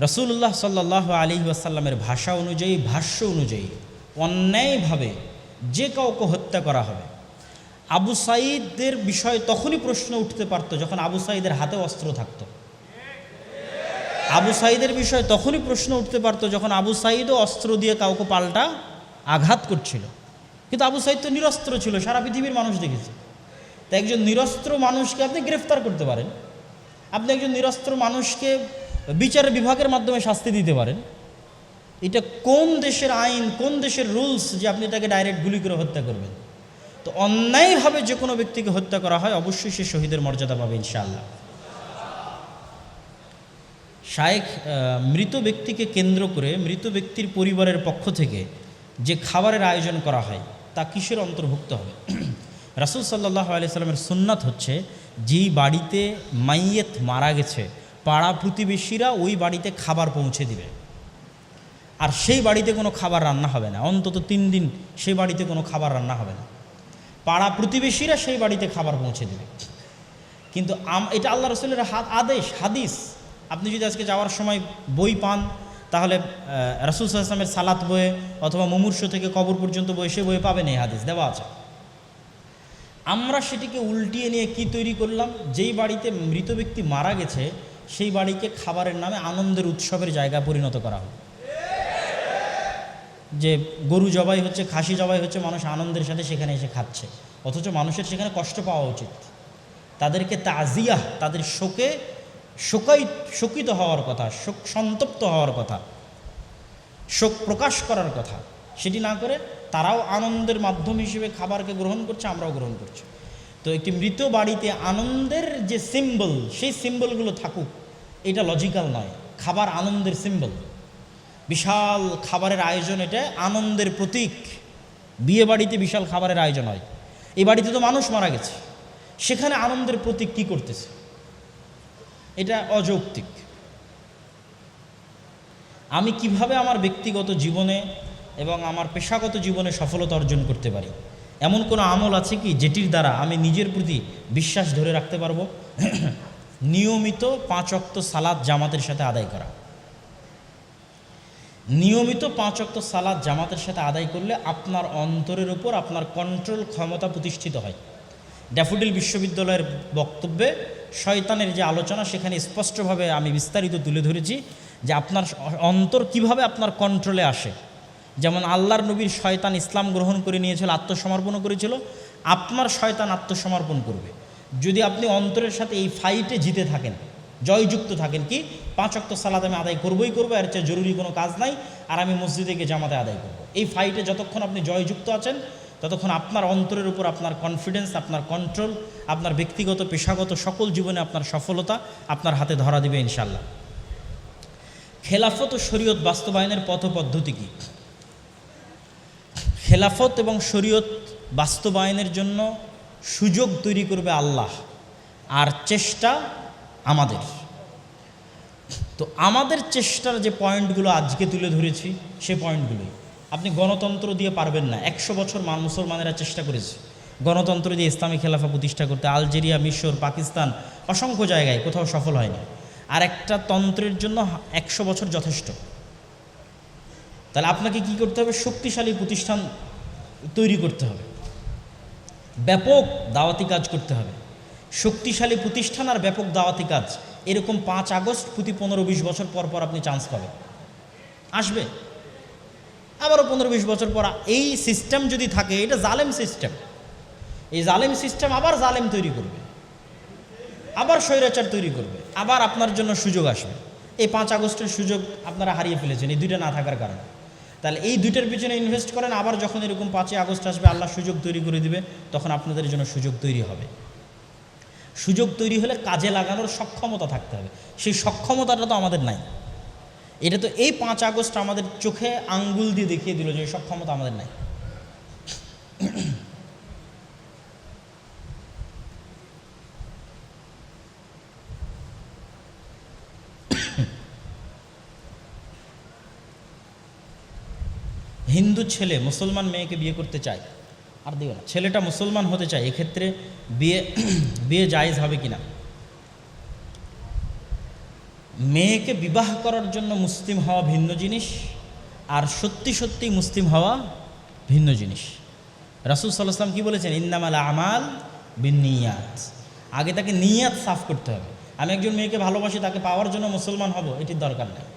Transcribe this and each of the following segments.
রাসূলুল্লাহ সাল্লাল্লাহু আলাইহি ওয়াসাল্লামের ভাষা অনুযায়ী, ভাষ্য অনুযায়ী অন্যায়ভাবে যে কাউকে হত্যা করা হবে, আবু সাঈদের বিষয়ে তখনই প্রশ্ন উঠতে পারত যখন আবু সাঈদের হাতে অস্ত্র থাকত। আবু সাঈদের বিষয়ে তখনই প্রশ্ন উঠতে পারত যখন আবু সাঈদও অস্ত্র দিয়ে কাউকে পাল্টা আঘাত করছিল। কিন্তু আবু সাঈদ তো নিরস্ত্র ছিল, সারা পৃথিবীর মানুষ দেখেছে। তাই একজন নিরস্ত্র মানুষকে আপনি গ্রেফতার করতে পারেন, আপনি একজন নিরস্ত্র মানুষকে বিচার বিভাগের মাধ্যমে শাস্তি দিতে পারেন। এটা কোন দেশের আইন, কোন দেশের রুলস যে আপনি তাকে ডাইরেক্ট গুলি করে হত্যা করবেন? তো অন্যায়ভাবে যে কোনো ব্যক্তিকে হত্যা করা হয় অবশ্যই সে শহীদের মর্যাদা পাবে ইনশাআল্লাহ। শায়েখ মৃত ব্যক্তিকে কেন্দ্র করে মৃত ব্যক্তির পরিবারের পক্ষ থেকে যে খাবারের আয়োজন করা হয় তা কিসের অন্তর্ভুক্ত হবে? রাসূল সাল্লাল্লাহু আলাইহি সাল্লামের সুন্নাত হচ্ছে, যেই বাড়িতে মাইয়েত মারা গেছে পাড়া প্রতিবেশীরা ওই বাড়িতে খাবার পৌঁছে দিবে, আর সেই বাড়িতে কোনো খাবার রান্না হবে না, অন্তত 3 দিন সেই বাড়িতে কোনো খাবার রান্না হবে না। পাড়া প্রতিবেশীরা সেই বাড়িতে খাবার পৌঁছে দেবে। কিন্তু এটা আল্লাহ রাসূলের আদেশ, হাদিস। আপনি যদি আজকে যাওয়ার সময় বই পান তাহলে রাসূল সাল্লাল্লাহু আলাইহি ওয়াসাল্লামের সালাত বইয়ে অথবা মুমূর্ষ থেকে কবর পর্যন্ত বই, সে বইয়ে পাবেন এই হাদিস দেওয়া আছে। আমরা সেটিকে উল্টিয়ে নিয়ে কি তৈরি করলাম? যেই বাড়িতে মৃত ব্যক্তি মারা গেছে সেই বাড়িকে খাবারের নামে আনন্দের উৎসবের জায়গা পরিণত করা হবে। যে গরু জবাই হচ্ছে, খাসি জবাই হচ্ছে, মানুষ আনন্দের সাথে সেখানে এসে খাচ্ছে, অথচ মানুষের সেখানে কষ্ট পাওয়া উচিত। তাদেরকে তাজিয়া, তাদের শোকে শোকিত হওয়ার কথা, শোক সন্তপ্ত হওয়ার কথা, শোক প্রকাশ করার কথা, সেটি না করে তারাও আনন্দের মাধ্যম হিসেবে খাবারকে গ্রহণ করছে, আমরাও গ্রহণ করছি। তো একটি মৃত বাড়িতে আনন্দের যে সিম্বল, সেই সিম্বলগুলো থাকুক, এটা লজিক্যাল নয়। খাবার আনন্দের সিম্বল, বিশাল খাবারের আয়োজন, এটা আনন্দের প্রতীক। বিয়ে বাড়িতে বিশাল খাবারের আয়োজন হয়, এই বাড়িতে তো মানুষ মারা গেছে, সেখানে আনন্দের প্রতীক কি করতেছে? এটা অযৌক্তিক। আমি কিভাবে আমার ব্যক্তিগত জীবনে এবং আমার পেশাগত জীবনে সফলতা অর্জন করতে পারি, এমন কোনো আমল আছে কি যেটির দ্বারা আমি নিজের প্রতি বিশ্বাস ধরে রাখতে পারবো? নিয়মিত 5 ওয়াক্ত সালাত জামাতের সাথে আদায় করা। নিয়মিত 5 ওয়াক্ত সালাত জামাতের সাথে আদায় করলে আপনার অন্তরের উপর আপনার কন্ট্রোল ক্ষমতা প্রতিষ্ঠিত হয়। ড্যাফোডিল বিশ্ববিদ্যালয়ের বক্তব্যে শয়তানের যে আলোচনা, সেখানে স্পষ্টভাবে আমি বিস্তারিত তুলে ধরেছি যে আপনার অন্তর কিভাবে আপনার কন্ট্রোলে আসে। যেমন আল্লাহর নবীর শয়তান ইসলাম গ্রহণ করে নিয়েছিল, আত্মসমর্পণও করেছিল, আপনার শয়তান আত্মসমর্পণ করবে যদি আপনি অন্তরের সাথে এই ফাইটে জিতে থাকেন, জয়যুক্ত থাকেন। কি 5 ওয়াক্ত সালাত আমি আদায় করবই করবো, এর চেয়ে জরুরি কোনো কাজ নাই, আর আমি মসজিদে গিয়ে জামাতে আদায় করব। এই ফাইটে যতক্ষণ আপনি জয়যুক্ত আছেন ততক্ষণ আপনার অন্তরের উপর আপনার কনফিডেন্স, আপনার কন্ট্রোল, আপনার ব্যক্তিগত পেশাগত সকল জীবনে আপনার সফলতা আপনার হাতে ধরা দিবে ইনশাল্লাহ। খেলাফত ও শরীয়ত বাস্তবায়নের পথ পদ্ধতি কী? খেলাফত এবং শরীয়ত বাস্তবায়নের জন্য সুযোগ তৈরি করবে আল্লাহ, আর চেষ্টা আমাদের। তো আমাদের চেষ্টার যে পয়েন্টগুলো আজকে তুলে ধরেছি, সে পয়েন্টগুলোই। আপনি গণতন্ত্র দিয়ে পারবেন না। 100 বছর মুসলমানেরা চেষ্টা করেছে গণতন্ত্র দিয়ে ইসলামী খেলাফা প্রতিষ্ঠা করতে। আলজেরিয়া, মিশর, পাকিস্তান, অসংখ্য জায়গায় কোথাও সফল হয়নি। আর একটা তন্ত্রের জন্য 100 বছর যথেষ্ট। তাহলে আপনাকে কি করতে হবে? শক্তিশালী প্রতিষ্ঠান তৈরি করতে হবে, ব্যাপক দাওয়াতি কাজ করতে হবে। শক্তিশালী প্রতিষ্ঠান আর ব্যাপক দাওয়াতি কাজ, এরকম 5 আগস্ট প্রতি 15-20 বছর পর পর আপনি চান্স পাবেন, আসবে। আবারও 15-20 বছর পর এই সিস্টেম যদি থাকে, এটা জালেম সিস্টেম, এই জালেম সিস্টেম আবার জালেম তৈরি করবে, আবার স্বৈরাচার তৈরি করবে, আবার আপনার জন্য সুযোগ আসবে। এই 5 আগস্টের সুযোগ আপনারা হারিয়ে ফেলেছেন এই 2টা না থাকার কারণে। তাহলে এই 2টার পিছনে ইনভেস্ট করেন, আবার যখন এরকম 5 আগস্ট আসবে, আল্লাহ সুযোগ তৈরি করে দিবে, তখন আপনাদের জন্য সুযোগ তৈরি হবে। সুযোগ তৈরি হলে কাজে লাগানোর সক্ষমতা থাকতে হবে, সেই সক্ষমতাটা তো আমাদের নাই। এটা তো এই 5 আগস্ট আমাদের চোখে আঙ্গুল দিয়ে দেখিয়ে দিল যে এই সক্ষমতা আমাদের নাই। হিন্দু ছেলে মুসলমান মেয়েকে বিয়ে করতে চায়, আর দিও না, ছেলেটা মুসলমান হতে চায়, এক্ষেত্রে বিয়ে জায়েজ হবে কিনা? মেয়েকে বিবাহ করার জন্য মুসলিম হওয়া ভিন্ন জিনিস, আর সত্যি সত্যি মুসলিম হওয়া ভিন্ন জিনিস। রাসূল সাল্লাল্লাহু আলাইহি ওয়াসাল্লাম কি বলেছেন? ইন্নামাল আমাল বিন্নিয়াত। আগে তাকে নিয়াত সাফ করতে হবে। আমি একজন মেয়েকে ভালোবাসি, তাকে পাওয়ার জন্য মুসলমান হব, এটির দরকার নেই।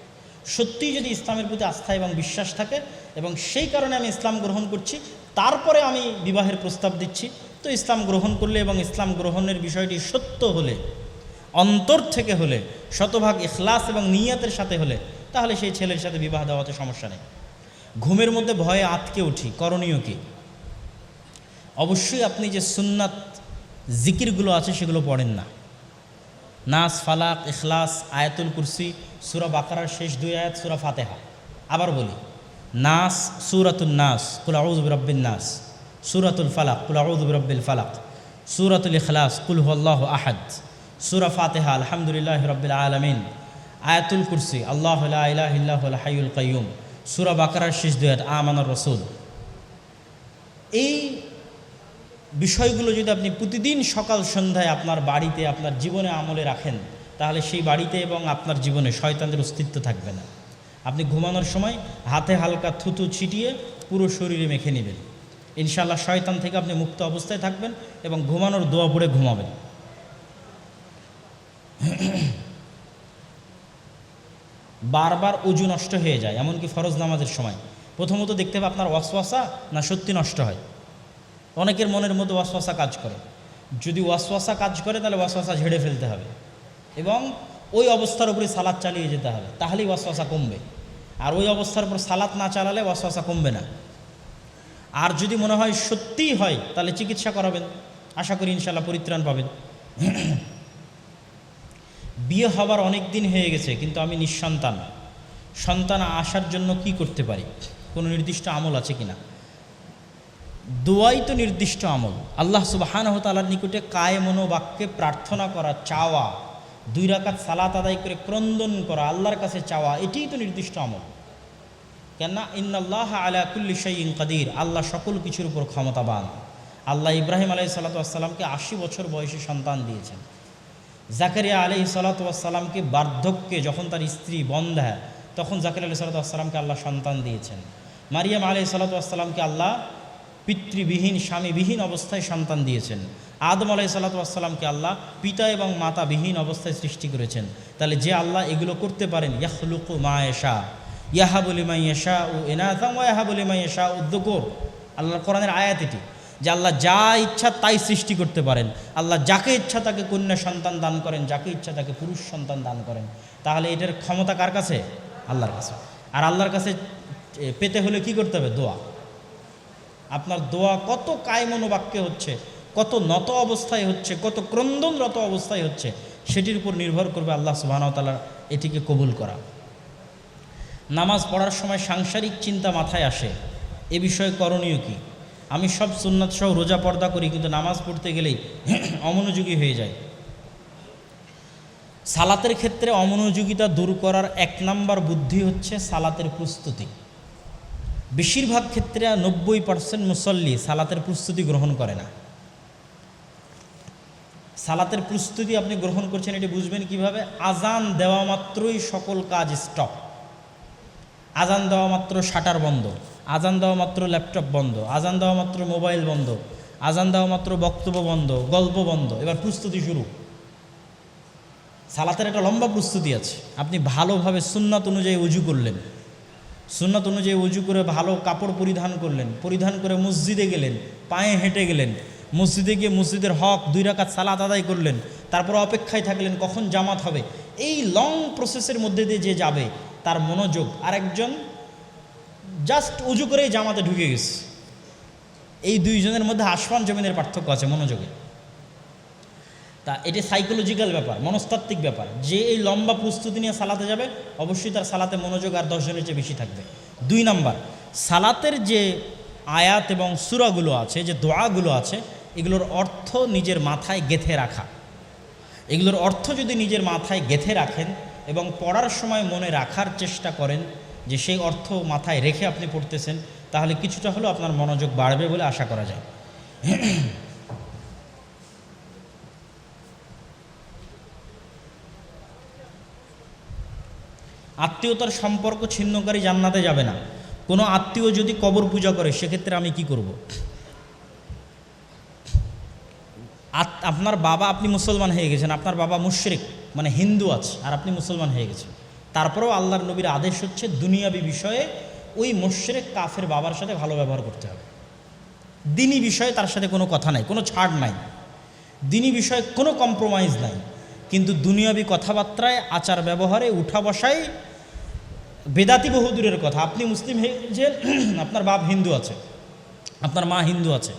সত্যিই যদি ইসলামের প্রতি আস্থা এবং বিশ্বাস থাকে এবং সেই কারণে আমি ইসলাম গ্রহণ করছি, তারপরে আমি বিবাহের প্রস্তাব দিচ্ছি, তো ইসলাম গ্রহণ করলে এবং ইসলাম গ্রহণের বিষয়টি সত্য হলে, অন্তর থেকে হলে, শতভাগ ইখলাস এবং নিয়াতের সাথে হলে, তাহলে সেই ছেলের সাথে বিবাহ দেওয়াতে সমস্যা নেই। ঘুমের মধ্যে ভয়ে আতকে উঠি, করণীয় কি? অবশ্যই আপনি যে সুন্নাত জিকিরগুলো আছে সেগুলো পড়েন না। নাস, ফালাক, ইখলাস, আয়াতুল কুরসি, সূরা বাকারার শেষ 2 আয়াত, সূরা ফাতিহা। আবার বলি, নাস, সূরাতুন নাস, কুল আউযু বিরাব্বিন নাস, সূরাতুল ফালাক, কুল আউযু বিরাব্বিল ফালাক, সূরাতুল ইখলাস, কুল হুয়াল্লাহু আহাদ, সূরা ফাতিহা, আলহামদুলিল্লাহি রাব্বিল আলামিন, আয়াতুল কুরসি, আল্লাহু লা ইলাহা ইল্লা হুয়াল হাইয়ুল কাইয়্যুম, সূরা বাকারার শেষ 2 আয়াত, আমানার রাসূল। এই বিষয়গুলো যদি আপনি প্রতিদিন সকাল সন্ধ্যায় আপনার বাড়িতে, আপনার জীবনে আমলে রাখেন, তাহলে সেই বাড়িতে এবং আপনার জীবনে শয়তানের অস্তিত্ব থাকবে না। আপনি ঘুমানোর সময় হাতে হালকা থুতু ছিটিয়ে পুরো শরীরে মেখে নেবেন, ইনশাআল্লাহ শয়তান থেকে আপনি মুক্ত অবস্থায় থাকবেন এবং ঘুমানোর দোয়া পড়ে ঘুমাবেন। বারবার অজু নষ্ট হয়ে যায়, এমনকি ফরজ নামাজের সময়। প্রথমত দেখতে হবে আপনার ওয়াসওয়াসা না সত্যি নষ্ট হয়। অনেকের মনের মধ্যে ওয়াসওয়াসা কাজ করে। যদি ওয়াসওয়াসা কাজ করে তাহলে ওয়াসওয়াসা ঝেড়ে ফেলতে হবে এবং ওই অবস্থার উপরে সালাত চালিয়ে যেতে হবে, তাহলেই ওয়াসওয়াসা কমবে। আর ওই অবস্থার উপর সালাত না চালালে ওয়াসওয়াসা কমবে না। আর যদি মনে হয় সত্যিই হয়, তাহলে চিকিৎসা করাবেন, আশা করি ইনশাআল্লাহ পরিত্রাণ পাবেন। বিয়ে হবার অনেক দিন হয়ে গেছে, কিন্তু আমি নিঃসন্তান। সন্তান আসার জন্য কি করতে পারি? কোনো নির্দিষ্ট আমল আছে কিনা? দোয়াই তো নির্দিষ্ট আমল। আল্লাহ সুবহানাহু ওয়া তাআলার নিকটে কায়ে মনোবাক্যে প্রার্থনা করা, চাওয়া, 2 রাকাত সালাত আদায় করে ক্রন্দন করা, আল্লাহর কাছে চাওয়া, এটিই তো নির্দিষ্ট আমল। কেননা ইন্নাল্লাহা আলা কুল্লি শাইইন কাদির, আল্লাহ সকল কিছুর উপর ক্ষমতাবান। আল্লাহ ইব্রাহিম আলাইহিস সালাতু ওয়াস সালামকে 80 বছর বয়সে সন্তান দিয়েছেন। জাকারিয়া আলাইহিস সালাতু ওয়াস সালামকে বার্ধক্যে, যখন তার স্ত্রী বন্ধ্যা, তখন জাকারিয়া আলাইহিস সালাতু ওয়াস সালামকে আল্লাহ সন্তান দিয়েছেন। মারিয়াম আলাইহিস সালাতু ওয়াস সালামকে আল্লাহ পিতৃবিহীন, স্বামীবিহীন অবস্থায় সন্তান দিয়েছেন। আদম আলাইহিস সালাতু ওয়াস সালামকে আল্লাহ পিতা এবং মাতাবিহীন অবস্থায় সৃষ্টি করেছেন। তাহলে যে আল্লাহ এগুলো করতে পারেন, ইয়াখলুকু মা ইয়াশা, ইয়াহাবু লিমান ইয়াশাউ ইনাসা ওয়া ইয়াহাবু লিমান ইয়াশাউ যুকুর, আল্লাহর কোরআনের আয়াত এটি, যে আল্লাহ যা ইচ্ছা তাই সৃষ্টি করতে পারেন। আল্লাহ যাকে ইচ্ছা তাকে কন্যা সন্তান দান করেন, যাকে ইচ্ছা তাকে পুরুষ সন্তান দান করেন। তাহলে এটার ক্ষমতা কার কাছে? আল্লাহর কাছে। আর আল্লাহর কাছে পেতে হলে কি করতে হবে? দোয়া। আপনার দোয়া কত কায়মনোবাক্যে হচ্ছে, কত নত অবস্থায় হচ্ছে, কত ক্রন্দনরত অবস্থায় হচ্ছে, সেটির উপর নির্ভর করবে আল্লাহ সুবহানাহু ওয়া তাআলা এটিকে কবুল করা। নামাজ পড়ার সময় সাংসারিক চিন্তা মাথায় আসে, এ বিষয়ে করণীয় কি? আমি সব সুন্নাত সহ রোজা পর্দা করি, কিন্তু নামাজ পড়তে গেলেই অমনোযোগী হয়ে যায়। সালাতের ক্ষেত্রে অমনোযোগিতা দূর করার 1 নম্বর বুদ্ধি হচ্ছে সালাতের প্রস্তুতি। বেশিরভাগ ক্ষেত্রে 90% মুসল্লি সালাতের প্রস্তুতি গ্রহণ করে না। সালাতের প্রস্তুতি আপনি গ্রহণ করছেন, এটি বুঝবেন কিভাবে? আজান দেওয়া মাত্রই সকল কাজ স্টপ, আজান দেওয়া মাত্র শাটার বন্ধ, আজান দেওয়া মাত্র ল্যাপটপ বন্ধ, আজান দেওয়া মাত্র মোবাইল বন্ধ, আজান দেওয়া মাত্র বক্তব্য বন্ধ, গল্প বন্ধ, এবার প্রস্তুতি শুরু। সালাতের একটা লম্বা প্রস্তুতি আছে। আপনি ভালোভাবে সুন্নাত অনুযায়ী উজু করলেন, সুন্নাত অনুযায়ী উজু করে ভালো কাপড় পরিধান করলেন, পরিধান করে মসজিদে গেলেন, পায়ে হেঁটে গেলেন, মসজিদে গিয়ে মসজিদের হক 2 রাকাত সালাত আদায় করলেন, তারপর অপেক্ষায় থাকলেন কখন জামাত হবে। এই লং প্রসেসের মধ্যে দিয়ে যে যাবে তার মনোযোগ, আরেকজন জাস্ট উজু করেই জামাতে ঢুকে গেছে, এই 2 জনের মধ্যে আসমান জমিনের পার্থক্য আছে মনোযোগে। তা এটি সাইকোলজিক্যাল ব্যাপার, মনস্তাত্ত্বিক ব্যাপার। যে এই লম্বা প্রস্তুতি নিয়ে সালাতে যাবে, অবশ্যই তার সালাতে মনোযোগ আর 10 জনের চেয়ে বেশি থাকবে। 2 নম্বর, সালাতের যে আয়াত এবং সূরাগুলো আছে, যে দোয়াগুলো আছে, এগুলোর অর্থ নিজের মাথায় গেঁথে রাখা। এগুলোর অর্থ যদি নিজের মাথায় গেঁথে রাখেন এবং পড়ার সময় মনে রাখার চেষ্টা করেন যে সেই অর্থ মাথায় রেখে আপনি পড়তেছেন, তাহলে কিছুটা হলেও আপনার মনোযোগ বাড়বে বলে আশা করা যায়। আত্মীয়তার সম্পর্ক ছিন্নকারী জান্নাতে যাবে না। কোনো আত্মীয় যদি কবর পূজা করে সেক্ষেত্রে আমি কি করব? আপনার বাবা, আপনি মুসলমান হয়ে গেছেন, আপনার বাবা মুশরিক মানে হিন্দু আছে আর আপনি মুসলমান হয়ে গেছেন, তারপরেও আল্লাহর নবীর আদেশ হচ্ছে দুনিয়াবি বিষয়ে ওই মুশরিক কাফের বাবার সাথে ভালো ব্যবহার করতে হবে। দিনী বিষয়ে তার সাথে কোনো কথা নাই, কোনো ছাড় নাই, দিনী বিষয়ে কোনো কম্প্রোমাইজ নাই, কিন্তু দুনিয়াবি কথাবার্তায় আচার ব্যবহারে উঠা বসাই বেদাতি বহুদূরের কথা। আপনি মুসলিম হয়েছেন, আপনার বাপ হিন্দু আছে, আপনার মা হিন্দু আছে,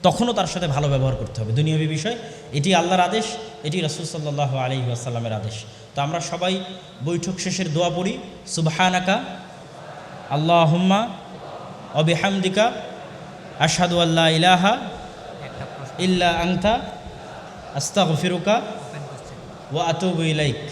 তখনও তার সাথে ভালো ব্যবহার করতে হবে। দুনিয়াবি বিষয় এটি আল্লাহর আদেশ, এটি রাসূল সাল্লাল্লাহু আলাইহি ওয়াসাল্লামের আদেশ। তো আমরা সবাই বৈঠক শেষের দোয়া পড়ি, সুবহানাকা আল্লাহুম্মা ওয়া বিহামদিকা আশহাদু আল্লা ইলাহা ইল্লা আনতা আস্তাগফিরুকা ওয়া আতুবু ইলাইক।